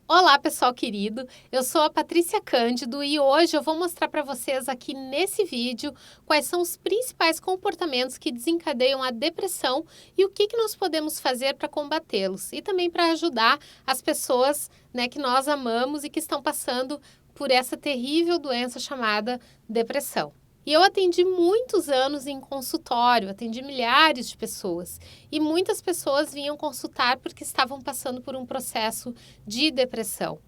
Olá, pessoal querido. Eu sou a Patrícia Cândido e hoje eu vou mostrar para vocês aqui nesse vídeo quais são os principais comportamentos que desencadeiam a depressão e o que nós podemos fazer para combatê-los e também para ajudar as pessoas, que nós amamos e que estão passando por essa terrível doença chamada depressão. E eu atendi muitos anos em consultório, atendi milhares de pessoas. E muitas pessoas vinham consultar porque estavam passando por um processo de depressão.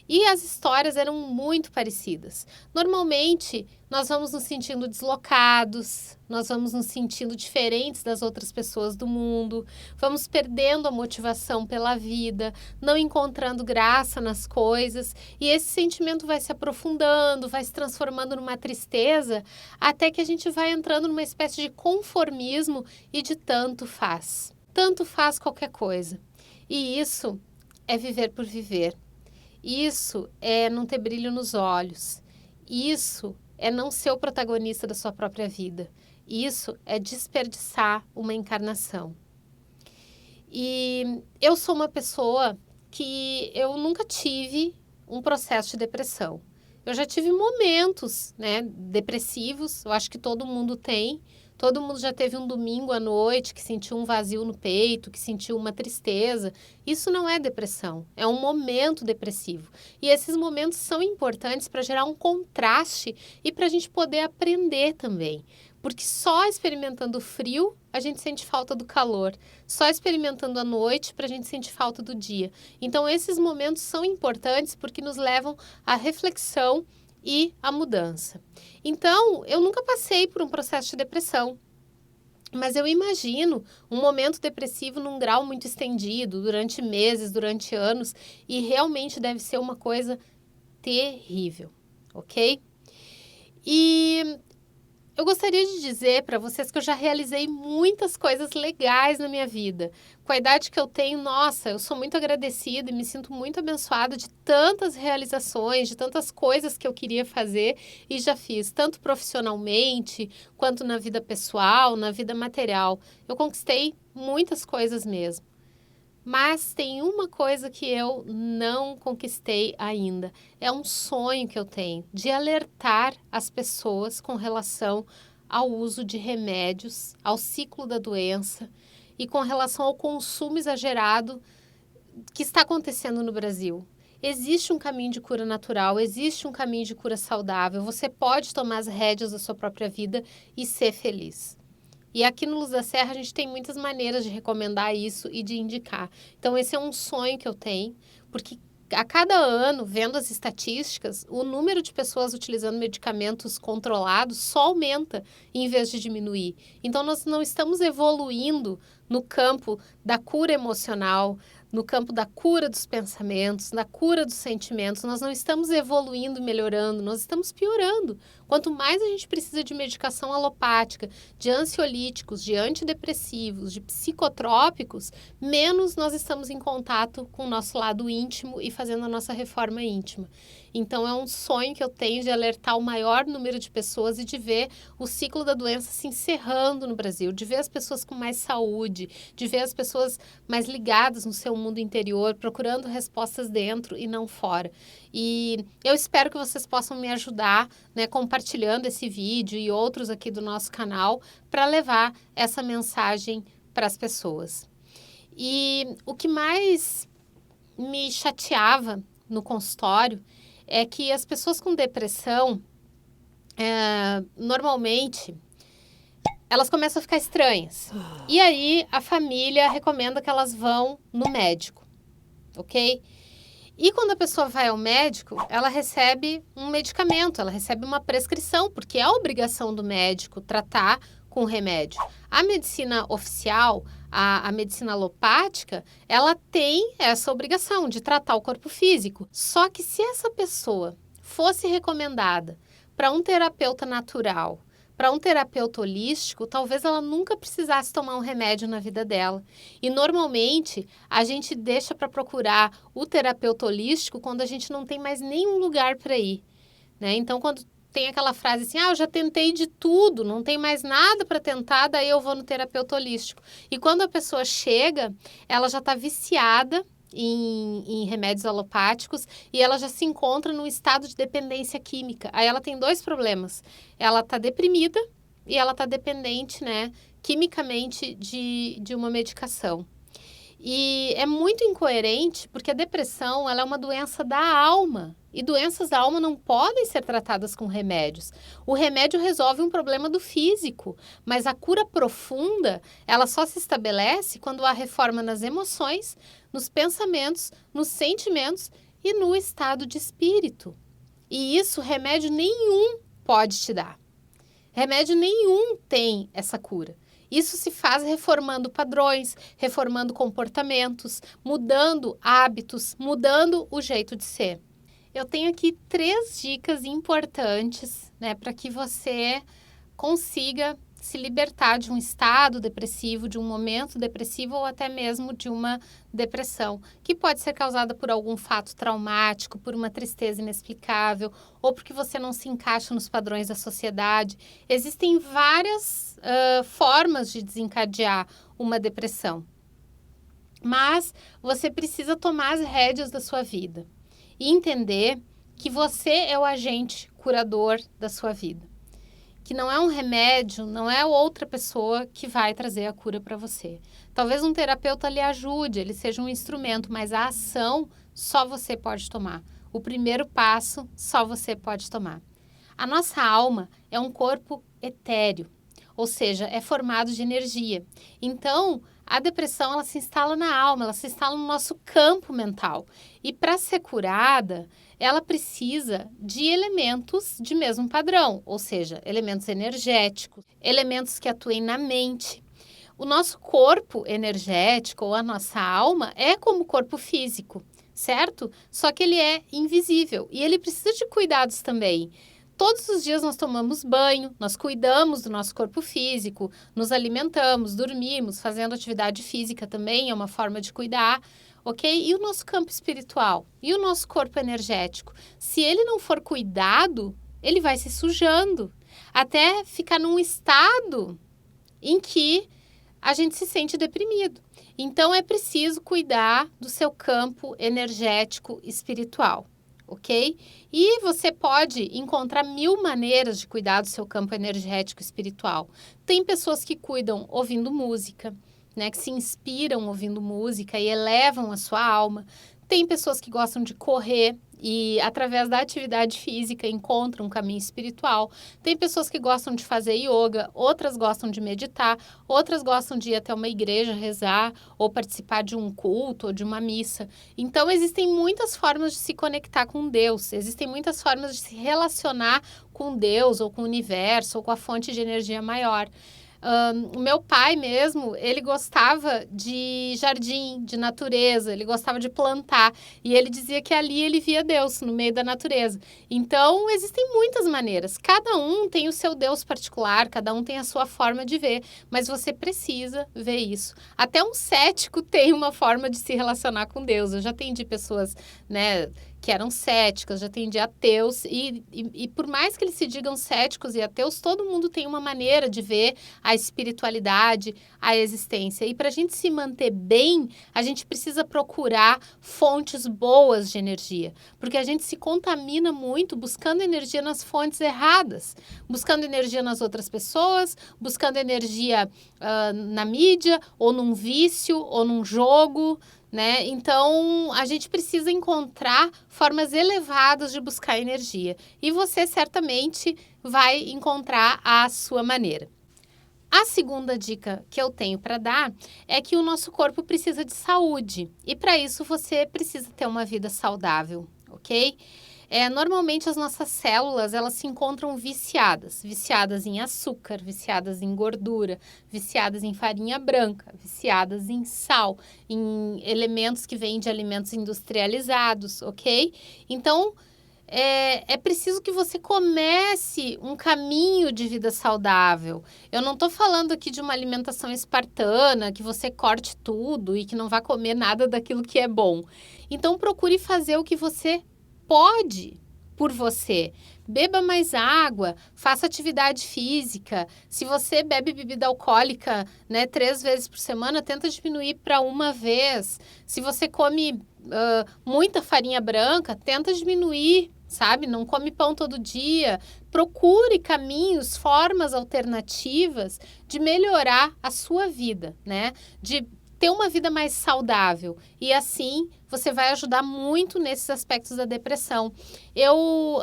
E as histórias eram muito parecidas. Normalmente, nós vamos nos sentindo deslocados, nós vamos nos sentindo diferentes das outras pessoas do mundo, vamos perdendo a motivação pela vida, não encontrando graça nas coisas, e esse sentimento vai se aprofundando, vai se transformando numa tristeza, até que a gente vai entrando numa espécie de conformismo e de tanto faz. Tanto faz qualquer coisa. E isso é viver por viver. Isso é não ter brilho nos olhos. Isso é não ser o protagonista da sua própria vida. Isso é desperdiçar uma encarnação. E eu sou uma pessoa que eu nunca tive um processo de depressão. Eu já tive momentos, depressivos, eu acho que todo mundo tem. Todo mundo já teve um domingo à noite que sentiu um vazio no peito, que sentiu uma tristeza. Isso não é depressão, é um momento depressivo. E esses momentos são importantes para gerar um contraste e para a gente poder aprender também. Porque só experimentando o frio, a gente sente falta do calor. Só experimentando a noite, para a gente sentir falta do dia. Então, esses momentos são importantes porque nos levam à reflexão e à mudança. Então, eu nunca passei por um processo de depressão, mas eu imagino um momento depressivo num grau muito estendido, durante meses, durante anos, e realmente deve ser uma coisa terrível, ok? E eu gostaria de dizer para vocês que eu já realizei muitas coisas legais na minha vida. Com a idade que eu tenho, nossa, eu sou muito agradecida e me sinto muito abençoada de tantas realizações, de tantas coisas que eu queria fazer e já fiz, tanto profissionalmente, quanto na vida pessoal, na vida material. Eu conquistei muitas coisas mesmo. Mas tem uma coisa que eu não conquistei ainda. É um sonho que eu tenho de alertar as pessoas com relação ao uso de remédios, ao ciclo da doença e com relação ao consumo exagerado que está acontecendo no Brasil. Existe um caminho de cura natural, existe um caminho de cura saudável. Você pode tomar as rédeas da sua própria vida e ser feliz. E aqui no Luz da Serra a gente tem muitas maneiras de recomendar isso e de indicar. Então esse é um sonho que eu tenho, porque a cada ano, vendo as estatísticas, o número de pessoas utilizando medicamentos controlados só aumenta em vez de diminuir. Então nós não estamos evoluindo no campo da cura emocional, no campo da cura dos pensamentos, na cura dos sentimentos. Nós não estamos evoluindo, melhorando, nós estamos piorando. Quanto mais a gente precisa de medicação alopática, de ansiolíticos, de antidepressivos, de psicotrópicos, menos nós estamos em contato com o nosso lado íntimo e fazendo a nossa reforma íntima. Então é um sonho que eu tenho de alertar o maior número de pessoas e de ver o ciclo da doença se encerrando no Brasil, de ver as pessoas com mais saúde, de ver as pessoas mais ligadas no seu mundo interior, procurando respostas dentro e não fora. E eu espero que vocês possam me ajudar, compartilhando esse vídeo e outros aqui do nosso canal para levar essa mensagem para as pessoas. E o que mais me chateava no consultório é que as pessoas com depressão, normalmente, elas começam a ficar estranhas. E aí, a família recomenda que elas vão no médico, ok? E quando a pessoa vai ao médico, ela recebe um medicamento, ela recebe uma prescrição, porque é a obrigação do médico tratar com remédio. A medicina oficial, a medicina alopática, ela tem essa obrigação de tratar o corpo físico. Só que se essa pessoa fosse recomendada para um terapeuta natural, para um terapeuta holístico, talvez ela nunca precisasse tomar um remédio na vida dela. E normalmente a gente deixa para procurar o terapeuta holístico quando a gente não tem mais nenhum lugar para ir, Então, quando tem aquela frase assim, eu já tentei de tudo, não tem mais nada para tentar, daí eu vou no terapeuta holístico. E quando a pessoa chega, ela já está viciada em remédios alopáticos e ela já se encontra num estado de dependência química. Aí ela tem dois problemas. Ela está deprimida e ela está dependente, né, quimicamente de uma medicação. E é muito incoerente porque a depressão ela é uma doença da alma. E doenças da alma não podem ser tratadas com remédios. O remédio resolve um problema do físico, mas a cura profunda, ela só se estabelece quando há reforma nas emoções, nos pensamentos, nos sentimentos e no estado de espírito. E isso remédio nenhum pode te dar. Remédio nenhum tem essa cura. Isso se faz reformando padrões, reformando comportamentos, mudando hábitos, mudando o jeito de ser. Eu tenho aqui 3 dicas importantes, né, para que você consiga se libertar de um estado depressivo, de um momento depressivo ou até mesmo de uma depressão, que pode ser causada por algum fato traumático, por uma tristeza inexplicável ou porque você não se encaixa nos padrões da sociedade. Existem várias formas de desencadear uma depressão, mas você precisa tomar as rédeas da sua vida e entender que você é o agente curador da sua vida. Que não é um remédio, não é outra pessoa que vai trazer a cura para você. Talvez um terapeuta lhe ajude, ele seja um instrumento, mas a ação só você pode tomar. O primeiro passo só você pode tomar. A nossa alma é um corpo etéreo, ou seja, é formado de energia. Então, a depressão ela se instala na alma, ela se instala no nosso campo mental. E para ser curada, ela precisa de elementos de mesmo padrão, ou seja, elementos energéticos, elementos que atuem na mente. O nosso corpo energético ou a nossa alma é como o corpo físico, certo? Só que ele é invisível e ele precisa de cuidados também. Todos os dias nós tomamos banho, nós cuidamos do nosso corpo físico, nos alimentamos, dormimos, fazendo atividade física também é uma forma de cuidar, ok? E o nosso campo espiritual? E o nosso corpo energético? Se ele não for cuidado, ele vai se sujando, até ficar num estado em que a gente se sente deprimido. Então, é preciso cuidar do seu campo energético espiritual. Ok? E você pode encontrar 1000 maneiras de cuidar do seu campo energético espiritual. Tem pessoas que cuidam ouvindo música, né? Que se inspiram ouvindo música e elevam a sua alma. Tem pessoas que gostam de correr e, através da atividade física, encontram um caminho espiritual. Tem pessoas que gostam de fazer yoga, outras gostam de meditar, outras gostam de ir até uma igreja rezar ou participar de um culto ou de uma missa. Então, existem muitas formas de se conectar com Deus, existem muitas formas de se relacionar com Deus ou com o universo ou com a fonte de energia maior. O meu pai mesmo, ele gostava de jardim, de natureza, ele gostava de plantar. E ele dizia que ali ele via Deus, no meio da natureza. Então, existem muitas maneiras. Cada um tem o seu Deus particular, cada um tem a sua forma de ver. Mas você precisa ver isso. Até um cético tem uma forma de se relacionar com Deus. Eu já atendi pessoas, né, que eram céticas, já atendi ateus, e por mais que eles se digam céticos e ateus, todo mundo tem uma maneira de ver a espiritualidade, a existência. E para a gente se manter bem, a gente precisa procurar fontes boas de energia, porque a gente se contamina muito buscando energia nas fontes erradas, buscando energia nas outras pessoas, buscando energia na mídia, ou num vício, ou num jogo, né? Então, a gente precisa encontrar formas elevadas de buscar energia. E você certamente vai encontrar a sua maneira. A segunda dica que eu tenho para dar é que o nosso corpo precisa de saúde. E para isso você precisa ter uma vida saudável, ok? Normalmente as nossas células, elas se encontram viciadas em açúcar, viciadas em gordura, viciadas em farinha branca, viciadas em sal, em elementos que vêm de alimentos industrializados, ok? Então, é preciso que você comece um caminho de vida saudável. Eu não estou falando aqui de uma alimentação espartana, que você corte tudo e que não vá comer nada daquilo que é bom. Então, procure fazer o que você pode por você. beba mais água, faça atividade física. Se você bebe bebida alcoólica, né, 3 vezes por semana, tenta diminuir para 1 vez. Se você come muita farinha branca, tenta diminuir, sabe? Não come pão todo dia. Procure caminhos, formas alternativas de melhorar a sua vida, né? De ter uma vida mais saudável. E assim, você vai ajudar muito nesses aspectos da depressão. Eu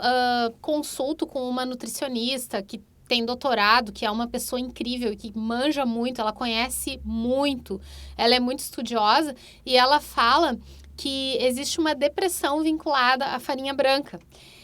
consulto com uma nutricionista que tem doutorado, que é uma pessoa incrível, que manja muito, ela conhece muito, ela é muito estudiosa e ela fala que existe uma depressão vinculada à farinha branca.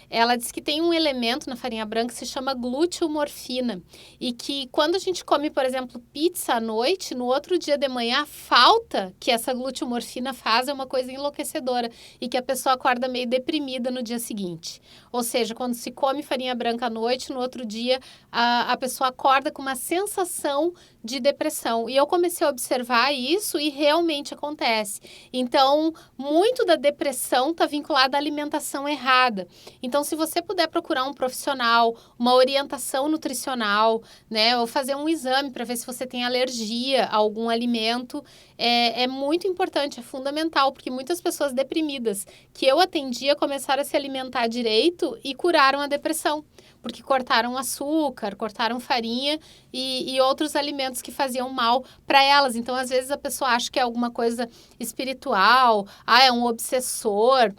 Ela diz que tem um elemento na farinha branca que se chama gluteomorfina e que quando a gente come, por exemplo, pizza à noite, no outro dia de manhã, a falta que essa gluteomorfina faz é uma coisa enlouquecedora e que a pessoa acorda meio deprimida no dia seguinte. Ou seja, quando se come farinha branca à noite, no outro dia a pessoa acorda com uma sensação de depressão. E eu comecei a observar isso e realmente acontece. Então, muito da depressão está vinculada à alimentação errada. Então, se você puder procurar um profissional, uma orientação nutricional, né, ou fazer um exame para ver se você tem alergia a algum alimento, é muito importante, é fundamental, porque muitas pessoas deprimidas que eu atendia começaram a se alimentar direito e curaram a depressão, porque cortaram açúcar, cortaram farinha e outros alimentos que faziam mal para elas. Então, às vezes, a pessoa acha que é alguma coisa espiritual, é um obsessor,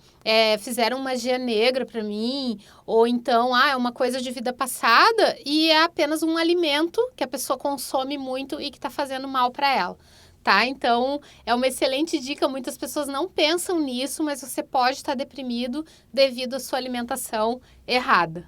fizeram magia negra para mim, ou então, é uma coisa de vida passada e é apenas um alimento que a pessoa consome muito e que está fazendo mal para ela. Tá? Então, é uma excelente dica. Muitas pessoas não pensam nisso, mas você pode estar deprimido devido à sua alimentação errada.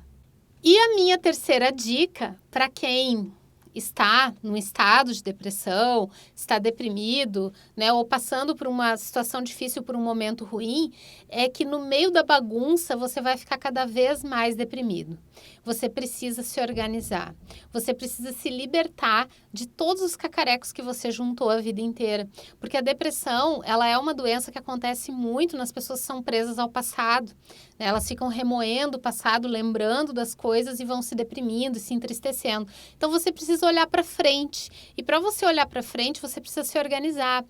E a minha terceira dica, para quem está num estado de depressão, está deprimido, né, ou passando por uma situação difícil, por um momento ruim, é que no meio da bagunça você vai ficar cada vez mais deprimido. Você precisa se organizar. Você precisa se libertar de todos os cacarecos que você juntou a vida inteira. Porque a depressão, ela é uma doença que acontece muito nas pessoas que são presas ao passado. Né? Elas ficam remoendo o passado, lembrando das coisas e vão se deprimindo e se entristecendo. Então, você precisa olhar para frente. E para você olhar para frente, você precisa se organizar.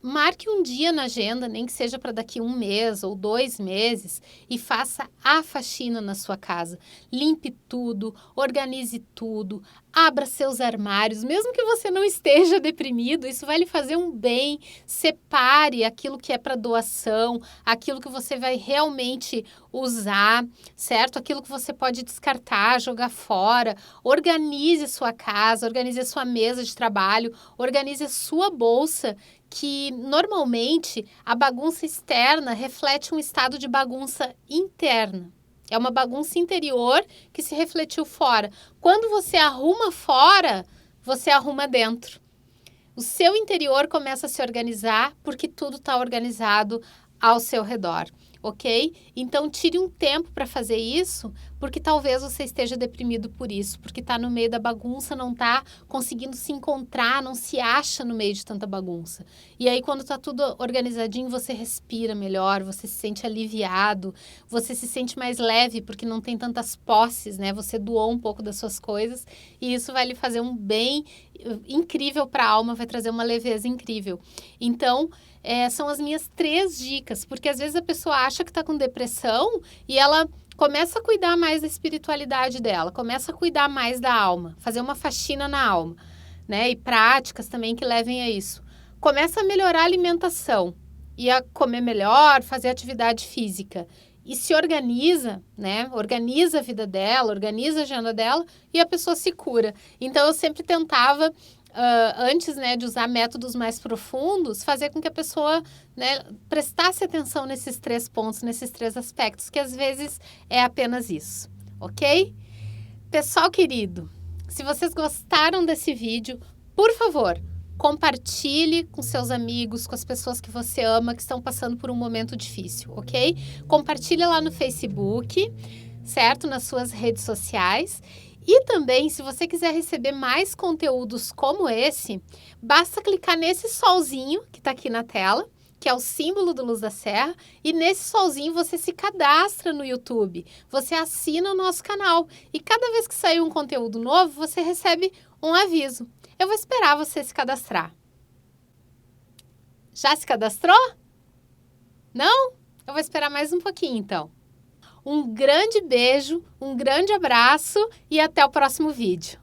Marque um dia na agenda, nem que seja para daqui 1 mês ou 2 meses, e faça a faxina na sua casa. Limpe tudo, organize tudo, abra seus armários, mesmo que você não esteja deprimido, isso vai lhe fazer um bem. Separe aquilo que é para doação, aquilo que você vai realmente usar, certo? Aquilo que você pode descartar, jogar fora. Organize a sua casa, organize a sua mesa de trabalho, organize a sua bolsa, que normalmente a bagunça externa reflete um estado de bagunça interna. É uma bagunça interior que se refletiu fora. Quando você arruma fora, você arruma dentro. O seu interior começa a se organizar porque tudo está organizado ao seu redor, ok? Então, tire um tempo para fazer isso, porque talvez você esteja deprimido por isso, porque está no meio da bagunça, não está conseguindo se encontrar, não se acha no meio de tanta bagunça. E aí, quando está tudo organizadinho, você respira melhor, você se sente aliviado, você se sente mais leve, porque não tem tantas posses, né? Você doou um pouco das suas coisas e isso vai lhe fazer um bem incrível para a alma, vai trazer uma leveza incrível. Então, são as minhas 3 dicas, porque às vezes a pessoa acha que está com depressão e ela começa a cuidar mais da espiritualidade dela, começa a cuidar mais da alma, fazer uma faxina na alma, né? E práticas também que levem a isso. Começa a melhorar a alimentação e a comer melhor, fazer atividade física. E se organiza, né? Organiza a vida dela, organiza a agenda dela e a pessoa se cura. Então, eu sempre tentava, antes, né, de usar métodos mais profundos, fazer com que a pessoa, né, prestasse atenção nesses 3 pontos, nesses 3 aspectos, que às vezes é apenas isso, ok? Pessoal querido, se vocês gostaram desse vídeo, por favor, compartilhe com seus amigos, com as pessoas que você ama, que estão passando por um momento difícil, ok? Compartilhe lá no Facebook, certo? Nas suas redes sociais. E também, se você quiser receber mais conteúdos como esse, basta clicar nesse solzinho que está aqui na tela, que é o símbolo do Luz da Serra, e nesse solzinho você se cadastra no YouTube, você assina o nosso canal e cada vez que sair um conteúdo novo, você recebe um aviso. Eu vou esperar você se cadastrar. Já se cadastrou? Não? Eu vou esperar mais um pouquinho então. Um grande beijo, um grande abraço e até o próximo vídeo.